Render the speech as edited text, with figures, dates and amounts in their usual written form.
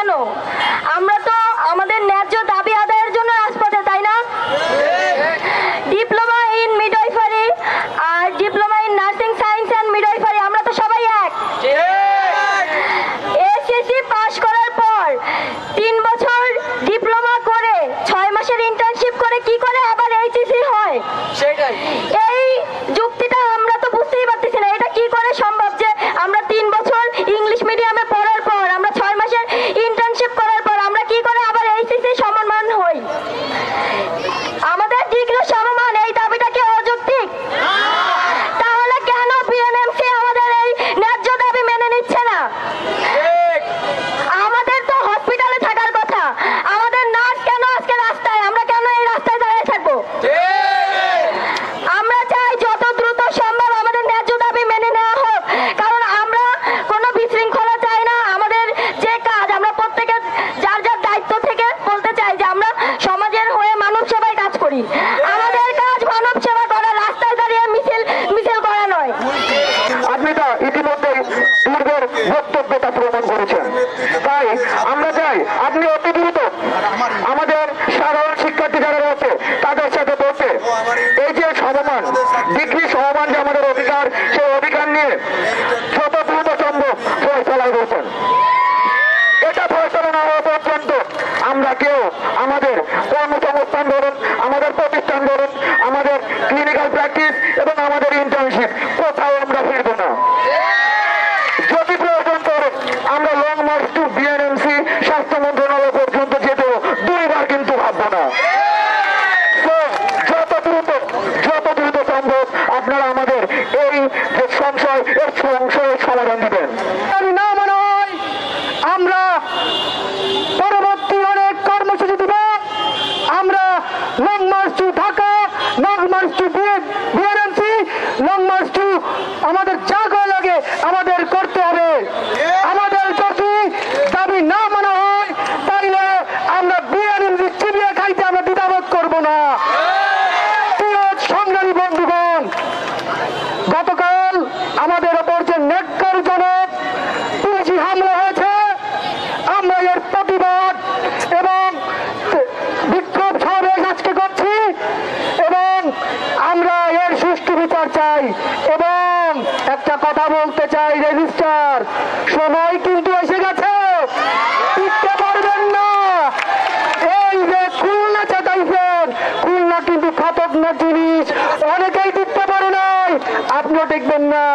কেন? আমরা তো আমাদের ন্যায্য দাবি আদায়ের জন্য রাজপথে, তাই না? ডিপ্লোমা ইন মিডওয়াইফারি আর diploma in nursing science and midwifery আমরা তো সবাই এক। এসএসসি পাস করার পর 3 বছর ডিপ্লোমা করে 6 মাসের ইন্টার্নশিপ করে কি করে আবার এইচএসসি হয়? সেটাই এই যুক্তিটা আমরা তো বুঝতেই পারতেছি না। এটা কি করে সম্ভব যে আমরা 3 বছর ইংলিশ মিডিয়ামে পড়ার পর, আমরা 6 মাসের ইন্টার্নশিপ করার পর আমরা কি করে আবার এইচএসসি সমমান হই? আমাদের ডিগ্রি সমমান, এই দাবিটা কি অযৌক্তিক? তাহলে কেন বিএনএমসি আমাদের এই ন্যায্য দাবি মেনে নিচ্ছে না? আমাদের তো হসপিটালে থাকার কথা, আমাদের নার্স কেন আজকে রাস্তায়? আমরা কেন এই রাস্তায় দাঁড়িয়ে থাকবো? আমরা চাই যত দ্রুত সম্ভব আমাদের ন্যায্য দাবি মেনে নেওয়া হোক, কারণ আমরা কোনো বিশৃঙ্খলা চাই না। আমাদের যে কাজ, আমরা প্রত্যেকে যার যার দায়িত্ব থেকে বলতে চাই যে আমরা সমাজের হয়ে মানব সেবায় কাজ করি। আমাদের কাজ মানব সেবা করা, রাস্তায় দাঁড়িয়ে মিছিল করা নয়। আপনি তো ইতিমধ্যে পূর্বের বক্তব্যটা প্রমাণ করেছেন, তাই আমরা চাই আপনি অতি দ্রুত আমাদের সাধারণ শিক্ষার্থী যারা রয়েছে তাদের সাথে বলতে এই যে সমমান, ডিগ্রি সমমান যে আমাদের অধিকার, সেই অধিকার নিয়ে যত দ্রুত সম্ভব ফয়সালায় বলছেন। এটা ফয়সালা না হওয়া পর্যন্ত আমরা কেউ আমাদের কর্মসংস্থান বলুন, আমাদের প্রতিষ্ঠান বলুন, আমাদের ক্লিনিক্যাল প্র্যাকটিস এবং আমাদের ইন্টার্নশিপ কোথাও আমরা ফিরবো না। যদি প্রয়োজন পড়ে আমরা লং মার্চ টু বিএনএমসি স্বাস্থ্য মন্ত্রণালয় পর্যন্ত যেতেও 2 বার কিন্তু ভাববো না। যত দ্রুত সম্ভব আপনারা আমাদের এই যে সংশয়, এর সংশয়ের সমাধান দিবেন। না মনে হয় আমরা পরবর্তী অনেক কর্মসূচি দিব। আমরা long march to Dhaka, long march to BNMC, long march to আমাদের যা লাগে আমাদের করতে হবে। আমাদের যদি দাবি না মানা হয় তাইলে আমরা বিএনএমসি চিবিয়ে খাইতে আমরা দ্বিধাবোধ করবো না। সংগ্রামী বন্ধুগণ, গতকাল আমাদের ওপর যে ন্যাক্কারজনক পুলিশি হামলা হয়েছে, আমরা এর প্রতিবাদ এবং বিক্ষোভ সমাবেশ আজকে করছি এবং আমরা এর সুষ্ঠু বিচার চাই। এবং একটা কথা বলতে চাই, রেজিস্ট্রার, সময় কিন্তু এসে গেছে, টিকতে পারবেন না। এই যে খুলনা চেতাইছেন, খুলনা কিন্তু খতরনাক জিনিস, অনেকেই টিকতে পারে নাই, আপনিও টিকবেন না।